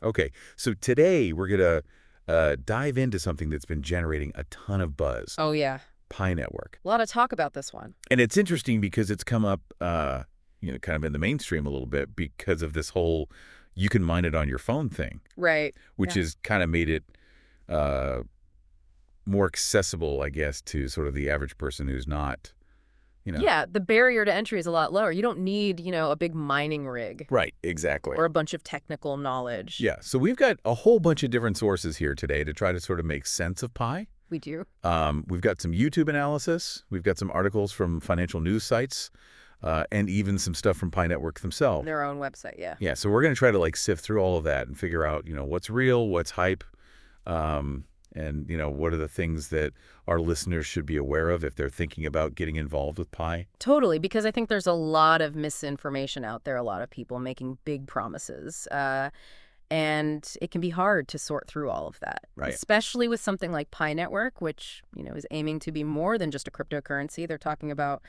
Okay, so today we're going to dive into something that's been generating a ton of buzz, Oh, yeah. Pi Network. A lot of talk about this one. And it's interesting because it's come up, kind of in the mainstream a little bit because of this whole you can mine it on your phone thing, Right. which Yeah. has kind of made it uh, more accessible, I guess, to sort of the average person who's not, you know. Yeah, the barrier to entry is a lot lower. You don't need, a big mining rig Right, exactly. or a bunch of technical knowledge. Yeah, so we've got a whole bunch of different sources here today to try to sort of make sense of Pi. We do. We've got some YouTube analysis. We've got some articles from financial news sites, and even some stuff from Pi Network themselves. Their own website, yeah. Yeah, so we're going to try to sift through all of that and figure out, what's real, what's hype, and what are the things that our listeners should be aware of if they're thinking about getting involved with Pi. Totally, because I think there's a lot of misinformation out there, a lot of people making big promises. And it can be hard to sort through all of that, Right. especially with something like Pi Network, which, is aiming to be more than just a cryptocurrency. They're talking about,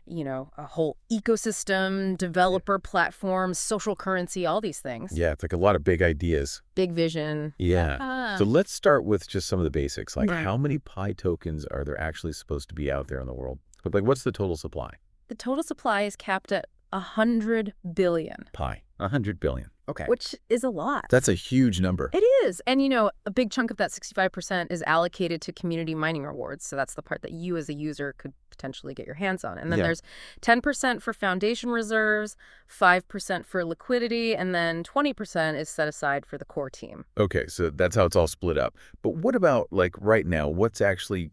a whole ecosystem, Yeah. developer platform, social currency, all these things. Yeah, it's like a lot of big ideas. Big vision. Yeah. So let's start with just some of the basics. Like, Right. how many Pi tokens are there actually supposed to be out there in the world? But what's the total supply? The total supply is capped at 100 billion, Pi. 100 billion. Okay. which is a lot. That's a huge number. It is. And, a big chunk of that 65% is allocated to community mining rewards. So that's the part that you as a user could potentially get your hands on. And then Yeah. there's 10% for foundation reserves, 5% for liquidity, and then 20% is set aside for the core team. Okay, so that's how it's all split up. But what about, right now, what's actually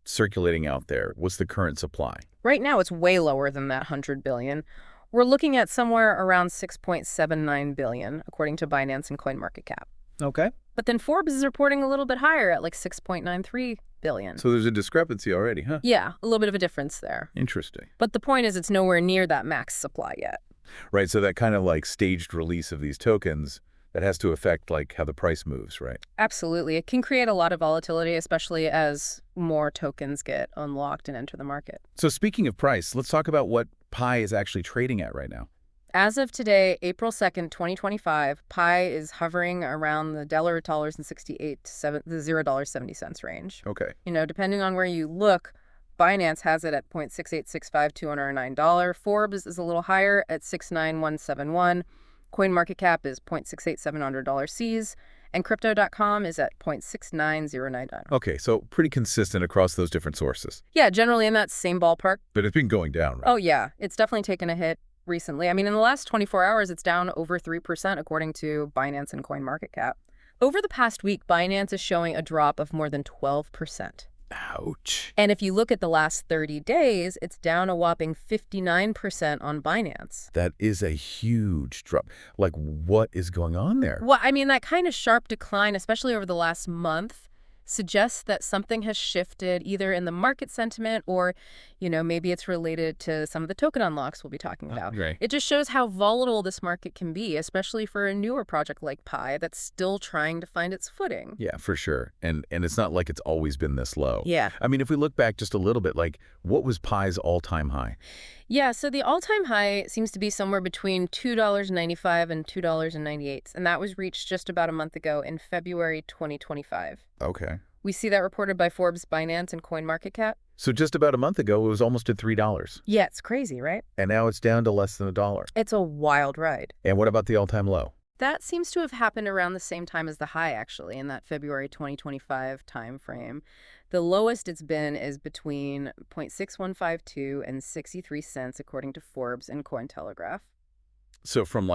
circulating out there? What's the current supply? Right now, it's way lower than that 100 billion. We're looking at somewhere around 6.79 billion, according to Binance and CoinMarketCap. Okay. But then Forbes is reporting a little bit higher at 6.93 billion. So there's a discrepancy already, huh? Yeah, a little bit of a difference there. Interesting. But the point is it's nowhere near that max supply yet. Right, so that kind of staged release of these tokens, that has to affect how the price moves, right? Absolutely. It can create a lot of volatility, especially as more tokens get unlocked and enter the market. So speaking of price, let's talk about what Pi is actually trading at right now. As of today, April 2nd, 2025, Pi is hovering around the $0.68 to the $0.70 range. Okay. Depending on where you look, Binance has it at 0.6865 $209. Forbes is a little higher at 69171. CoinMarketCap is 0.687 Cs, and Crypto.com is at 0.69099. Okay, so pretty consistent across those different sources. Yeah, generally in that same ballpark. But it's been going down, right? Oh, yeah. It's definitely taken a hit recently. I mean, in the last 24 hours, it's down over 3%, according to Binance and CoinMarketCap. Over the past week, Binance is showing a drop of more than 12%. Ouch. And if you look at the last 30 days, it's down a whopping 59% on Binance. That is a huge drop. What is going on there? Well, I mean, that kind of sharp decline, especially over the last month, suggests that something has shifted either in the market sentiment or, maybe it's related to some of the token unlocks we'll be talking about. Right. It just shows how volatile this market can be, especially for a newer project like Pi that's still trying to find its footing. Yeah, for sure. And it's not like it's always been this low. Yeah. I mean, if we look back just a little bit, what was Pi's all-time high? Yeah, so the all-time high seems to be somewhere between $2.95 and $2.98, and that was reached just about a month ago in February 2025. Okay. We see that reported by Forbes, Binance, and CoinMarketCap. So just about a month ago, it was almost at $3. Yeah, it's crazy, right? And now it's down to less than $1. It's a wild ride. And what about the all-time low? That seems to have happened around the same time as the high, actually, in that February 2025 time frame. The lowest it's been is between 0.6152 and 63 cents, according to Forbes and Cointelegraph. So from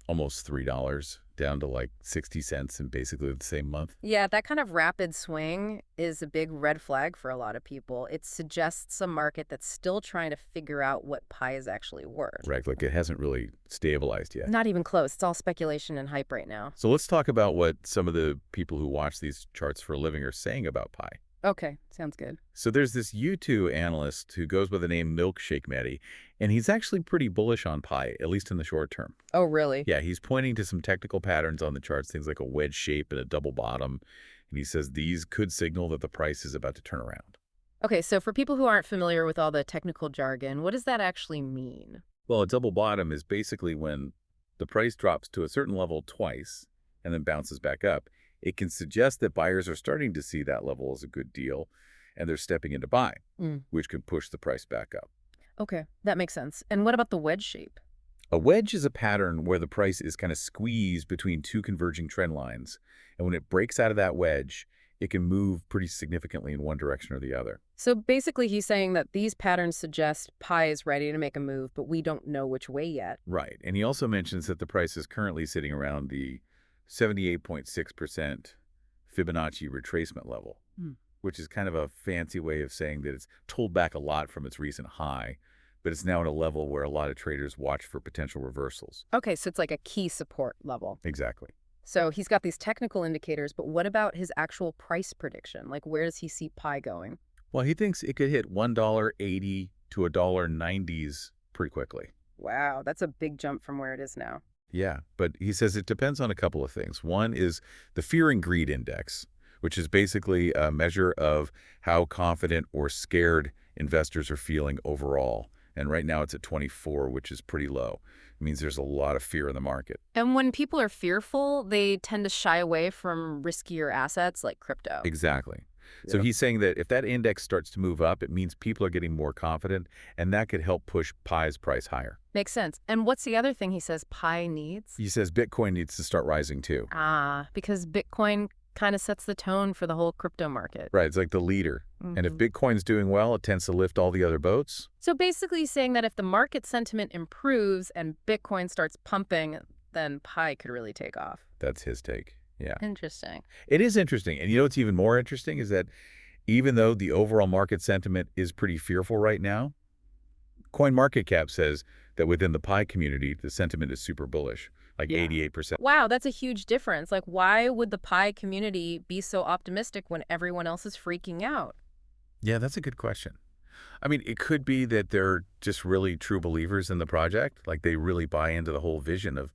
almost $3 down to 60 cents in basically the same month. Yeah, that kind of rapid swing is a big red flag for a lot of people. It suggests a market that's still trying to figure out what Pi is actually worth. Right, it hasn't really stabilized yet. Not even close. It's all speculation and hype right now. So let's talk about what some of the people who watch these charts for a living are saying about Pi. Okay, sounds good. So there's this YouTube analyst who goes by the name Milkshakematty, and he's actually pretty bullish on Pi, at least in the short term. Oh, really? Yeah, he's pointing to some technical patterns on the charts, things like a wedge shape and a double bottom, and he says these could signal that the price is about to turn around. Okay, so for people who aren't familiar with all the technical jargon, what does that actually mean? Well, a double bottom is basically when the price drops to a certain level twice, and then bounces back up, it can suggest that buyers are starting to see that level as a good deal, and they're stepping in to buy, Mm. which can push the price back up. Okay, that makes sense. And what about the wedge shape? A wedge is a pattern where the price is kind of squeezed between two converging trend lines, and when it breaks out of that wedge, it can move pretty significantly in one direction or the other. So basically, he's saying that these patterns suggest pi is ready to make a move, but we don't know which way yet. Right. And he also mentions that the price is currently sitting around the 78.6% Fibonacci retracement level, Hmm. which is kind of a fancy way of saying that it's pulled back a lot from its recent high, but it's now at a level where a lot of traders watch for potential reversals. Okay, so it's like a key support level. Exactly. So he's got these technical indicators, but what about his actual price prediction? Like, where does he see pi going? Well, he thinks it could hit $1.80 to $1.90s pretty quickly. Wow, that's a big jump from where it is now. Yeah, but he says it depends on a couple of things. One is the Fear and Greed Index, which is basically a measure of how confident or scared investors are feeling overall. And right now it's at 24, which is pretty low. It means there's a lot of fear in the market. And when people are fearful, they tend to shy away from riskier assets like crypto. Exactly. So Yep. he's saying that if that index starts to move up, it means people are getting more confident, and that could help push Pi's price higher. Makes sense. And what's the other thing he says pi needs? He says Bitcoin needs to start rising too. Because Bitcoin kind of sets the tone for the whole crypto market. Right, it's like the leader. And if Hmm. Bitcoin's doing well, it tends to lift all the other boats. So basically saying that if the market sentiment improves and Bitcoin starts pumping, then pi could really take off. That's his take. Yeah. Interesting. It is interesting. And you know what's even more interesting is that even though the overall market sentiment is pretty fearful right now, CoinMarketCap says that within the Pi community, the sentiment is super bullish, like Yeah. 88%. Wow, that's a huge difference. Like, why would the pi community be so optimistic when everyone else is freaking out? Yeah, that's a good question. I mean, it could be that they're just really true believers in the project. Like they really buy into the whole vision of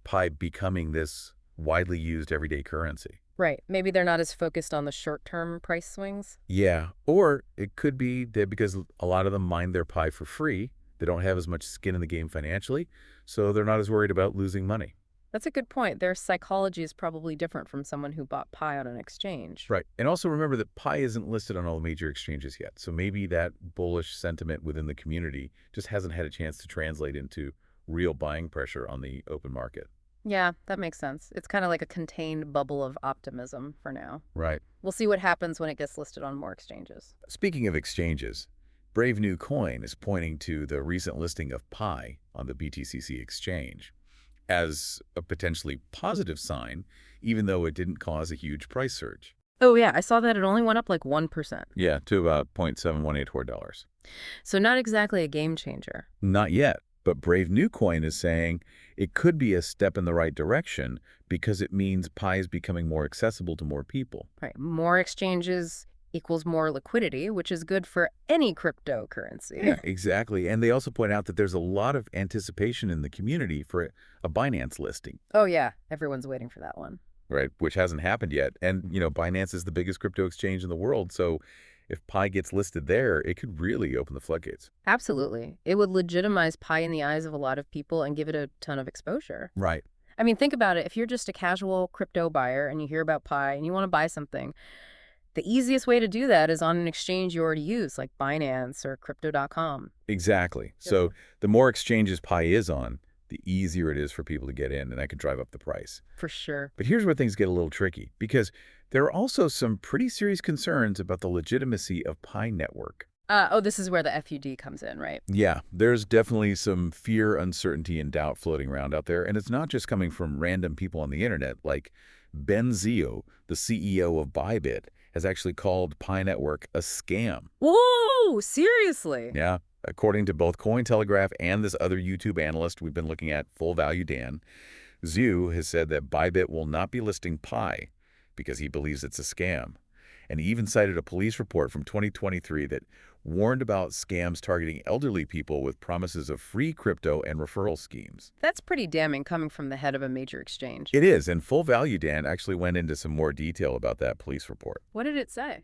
Pi becoming this widely used everyday currency. Right. Maybe they're not as focused on the short-term price swings. Yeah, or it could be that because a lot of them mine their Pi for free, they don't have as much skin in the game financially, so they're not as worried about losing money. That's a good point. Their psychology is probably different from someone who bought pi on an exchange. Right. And also remember that Pi isn't listed on all the major exchanges yet. So maybe that bullish sentiment within the community just hasn't had a chance to translate into real buying pressure on the open market. Yeah, that makes sense. It's kind of like a contained bubble of optimism for now. Right. We'll see what happens when it gets listed on more exchanges. Speaking of exchanges, Brave New Coin is pointing to the recent listing of Pi on the BTCC exchange as a potentially positive sign, even though it didn't cause a huge price surge. Oh, yeah, I saw that it only went up like 1%. Yeah, to about $0.718. So not exactly a game changer. Not yet, but Brave New Coin is saying it could be a step in the right direction because it means Pi is becoming more accessible to more people. Right. More exchanges equals more liquidity, which is good for any cryptocurrency. Yeah, exactly. And they also point out that there's a lot of anticipation in the community for a Binance listing, Oh, yeah. Everyone's waiting for that one. right? Which hasn't happened yet. And, Binance is the biggest crypto exchange in the world. So if Pi gets listed there, it could really open the floodgates. Absolutely. It would legitimize pi in the eyes of a lot of people and give it a ton of exposure. Right. I mean, think about it. If you're just a casual crypto buyer and you hear about pi and you want to buy something, the easiest way to do that is on an exchange you already use, like Binance or crypto.com. Exactly. Yep. So the more exchanges Pi is on, the easier it is for people to get in, and that could drive up the price. For sure. But here's where things get a little tricky, because there are also some pretty serious concerns about the legitimacy of Pi Network. This is where the FUD comes in, right? Yeah, there's definitely some fear, uncertainty, and doubt floating around out there, and it's not just coming from random people on the internet. Like Ben Zio, the CEO of Bybit, has actually called Pi Network a scam. Whoa, seriously? Yeah, according to both Cointelegraph and this other YouTube analyst we've been looking at, Full Value Dan, Zhu has said that Bybit will not be listing Pi because he believes it's a scam. And he even cited a police report from 2023 that warned about scams targeting elderly people with promises of free crypto and referral schemes. That's pretty damning coming from the head of a major exchange. It is, and Full Value Dan actually went into some more detail about that police report. What did it say?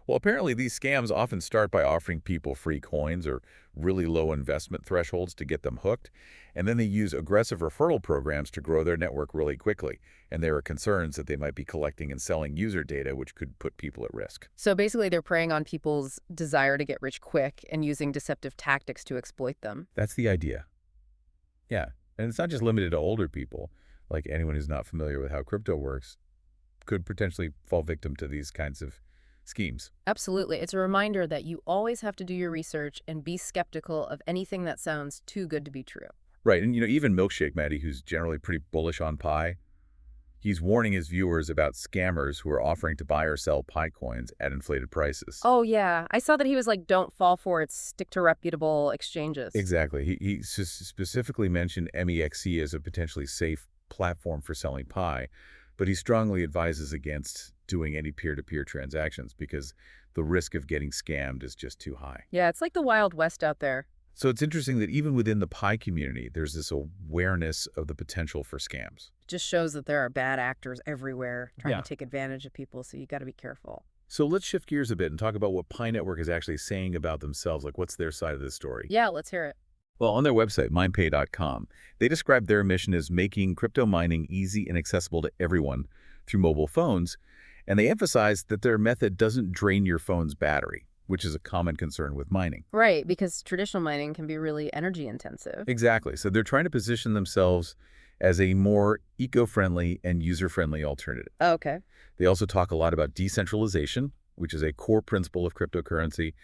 Well, apparently these scams often start by offering people free coins or really low investment thresholds to get them hooked, and then they use aggressive referral programs to grow their network really quickly. And there are concerns that they might be collecting and selling user data, which could put people at risk. So basically, they're preying on people's desire to get rich quick and using deceptive tactics to exploit them. That's the idea. Yeah. And it's not just limited to older people. Like anyone who's not familiar with how crypto works could potentially fall victim to these kinds of schemes. Absolutely. It's a reminder that you always have to do your research and be skeptical of anything that sounds too good to be true. Right. And, even Milkshakematty, who's generally pretty bullish on Pi, he's warning his viewers about scammers who are offering to buy or sell Pi coins at inflated prices. Oh, yeah. I saw that he was like, don't fall for it, stick to reputable exchanges. Exactly. He specifically mentioned MEXC as a potentially safe platform for selling Pi, but he strongly advises against doing any peer-to-peer transactions because the risk of getting scammed is just too high. Yeah, it's like the Wild West out there. So it's interesting that even within the Pi community, there's this awareness of the potential for scams. It just shows that there are bad actors everywhere trying Yeah. to take advantage of people, so you got to be careful. So let's shift gears a bit and talk about what Pi Network is actually saying about themselves. Like, what's their side of the story? Yeah, let's hear it. Well, on their website, mindpay.com, they describe their mission as making crypto mining easy and accessible to everyone through mobile phones, and they emphasize that their method doesn't drain your phone's battery, which is a common concern with mining. Right, because traditional mining can be really energy intensive. Exactly. So they're trying to position themselves as a more eco-friendly and user-friendly alternative. Okay. They also talk a lot about decentralization, which is a core principle of cryptocurrency,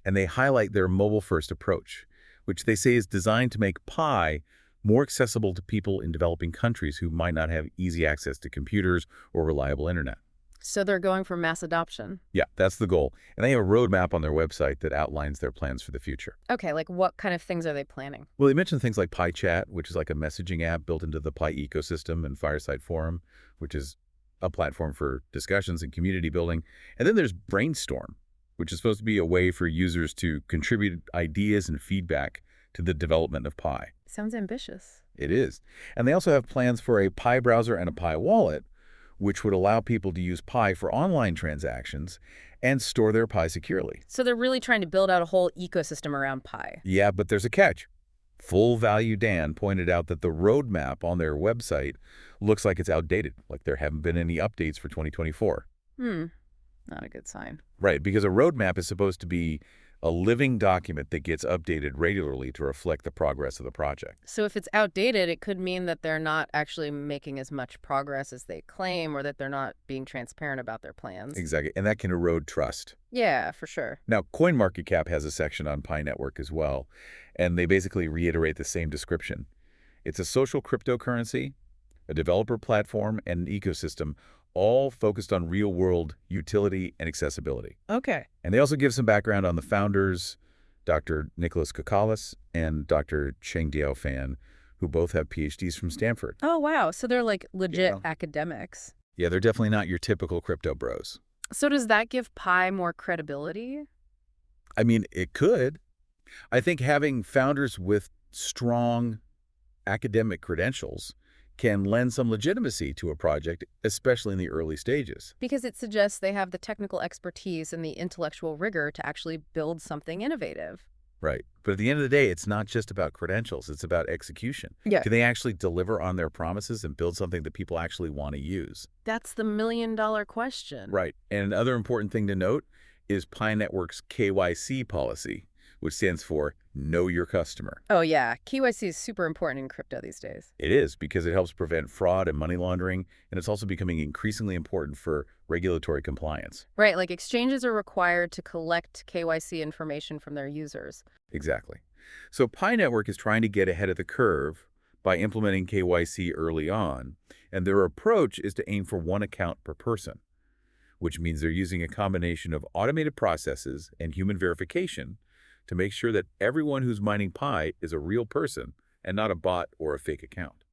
and they highlight their mobile-first approach, which they say is designed to make Pi more accessible to people in developing countries who might not have easy access to computers or reliable internet. So they're going for mass adoption. Yeah, that's the goal. And they have a roadmap on their website that outlines their plans for the future. Okay, like what kind of things are they planning? Well, they mentioned things like Pi Chat, which is like a messaging app built into the Pi ecosystem, and Fireside Forum, which is a platform for discussions and community building. And then there's Brainstorm, which is supposed to be a way for users to contribute ideas and feedback to the development of Pi. Sounds ambitious. It is. And they also have plans for a Pi browser and a Pi wallet, which would allow people to use Pi for online transactions and store their Pi securely. So they're really trying to build out a whole ecosystem around Pi. Yeah, but there's a catch. Full Value Dan pointed out that the roadmap on their website looks like it's outdated, like there haven't been any updates for 2024. Not a good sign. Right, because a roadmap is supposed to be a living document that gets updated regularly to reflect the progress of the project. So if it's outdated, it could mean that they're not actually making as much progress as they claim, or that they're not being transparent about their plans. Exactly, and that can erode trust. Yeah, for sure. Now, CoinMarketCap has a section on Pi Network as well, and they basically reiterate the same description. It's a social cryptocurrency, a developer platform, and an ecosystem, all focused on real-world utility and accessibility. Okay. And they also give some background on the founders, Dr. Nicholas Kakalis and Dr. Cheng Diao Fan, who both have PhDs from Stanford. Oh, wow. So they're like legit Yeah. academics. Yeah, they're definitely not your typical crypto bros. So does that give Pi more credibility? I mean, it could. I think having founders with strong academic credentials can lend some legitimacy to a project, especially in the early stages. Because it suggests they have the technical expertise and the intellectual rigor to actually build something innovative. Right. But at the end of the day, it's not just about credentials. It's about execution. Yeah. Can they actually deliver on their promises and build something that people actually want to use? That's the million-dollar question. Right. And another important thing to note is Pi Network's KYC policy, which stands for Know Your Customer. Oh, yeah. KYC is super important in crypto these days. It is, because it helps prevent fraud and money laundering, and it's also becoming increasingly important for regulatory compliance. Right, like exchanges are required to collect KYC information from their users. Exactly. So Pi Network is trying to get ahead of the curve by implementing KYC early on, and their approach is to aim for one account per person, which means they're using a combination of automated processes and human verification to make sure that everyone who's mining Pi is a real person and not a bot or a fake account.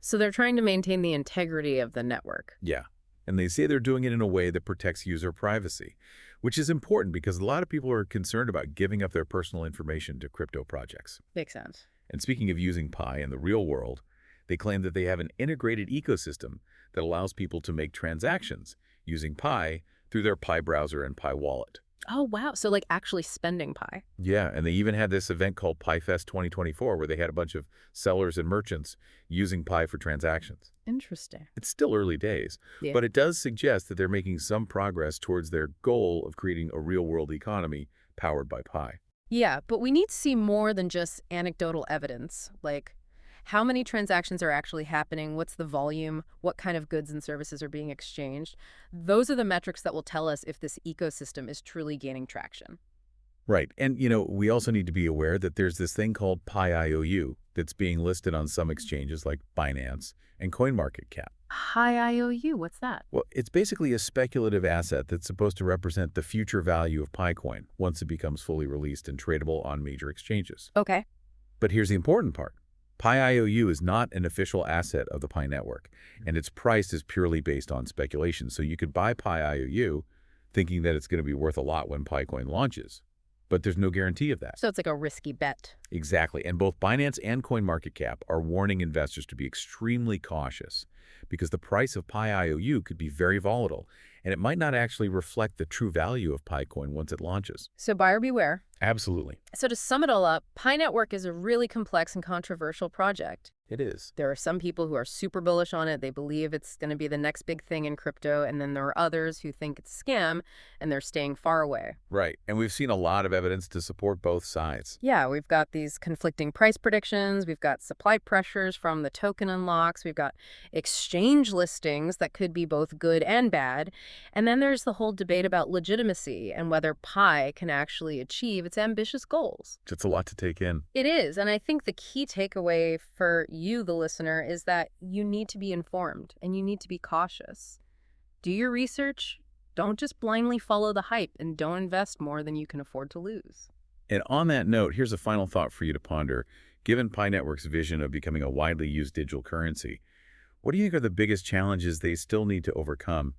So they're trying to maintain the integrity of the network. Yeah, and they say they're doing it in a way that protects user privacy, which is important because a lot of people are concerned about giving up their personal information to crypto projects. Makes sense. And speaking of using Pi in the real world, they claim that they have an integrated ecosystem that allows people to make transactions using Pi through their Pi browser and Pi wallet. Oh, wow. So like actually spending Pi. Yeah, and they even had this event called PiFest 2024 where they had a bunch of sellers and merchants using Pi for transactions. Interesting. It's still early days, Yeah. but it does suggest that they're making some progress towards their goal of creating a real-world economy powered by Pi. Yeah, but we need to see more than just anecdotal evidence. Like, how many transactions are actually happening? What's the volume? What kind of goods and services are being exchanged? Those are the metrics that will tell us if this ecosystem is truly gaining traction. Right, and we also need to be aware that there's this thing called Pi IOU that's being listed on some exchanges like Binance and CoinMarketCap. High IOU, what's that? Well, it's basically a speculative asset that's supposed to represent the future value of Picoin once it becomes fully released and tradable on major exchanges. Okay. But here's the important part. Pi IOU is not an official asset of the Pi network, and its price is purely based on speculation. So you could buy Pi IOU thinking that it's going to be worth a lot when Picoin launches, but there's no guarantee of that. So it's like a risky bet. Exactly, and both Binance and CoinMarketCap are warning investors to be extremely cautious because the price of Pi IOU could be very volatile, and it might not actually reflect the true value of Picoin once it launches. So buyer beware. Absolutely. So to sum it all up, Pi Network is a really complex and controversial project. It is. There are some people who are super bullish on it. They believe it's going to be the next big thing in crypto. And then there are others who think it's a scam and they're staying far away. Right, and we've seen a lot of evidence to support both sides. Yeah, we've got these conflicting price predictions. We've got supply pressures from the token unlocks. We've got exchange listings that could be both good and bad. And then there's the whole debate about legitimacy and whether Pi can actually achieve its ambitious goals. It's a lot to take in. It is, and I think the key takeaway for you, the listener, is that you need to be informed and you need to be cautious. Do your research. Don't just blindly follow the hype and don't invest more than you can afford to lose. And on that note, here's a final thought for you to ponder. Given Pi Network's vision of becoming a widely used digital currency, what do you think are the biggest challenges they still need to overcome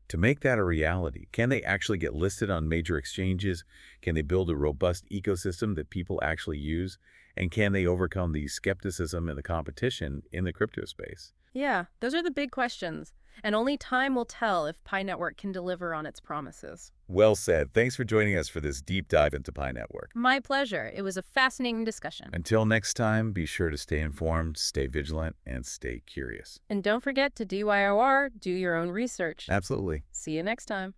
to make that a reality? Can they actually get listed on major exchanges? Can they build a robust ecosystem that people actually use? And can they overcome the skepticism and the competition in the crypto space? Yeah, those are the big questions. And only time will tell if Pi Network can deliver on its promises. Well said. Thanks for joining us for this deep dive into Pi Network. My pleasure. It was a fascinating discussion. Until next time, be sure to stay informed, stay vigilant, and stay curious. And don't forget to DYOR, do your own research. Absolutely. See you next time.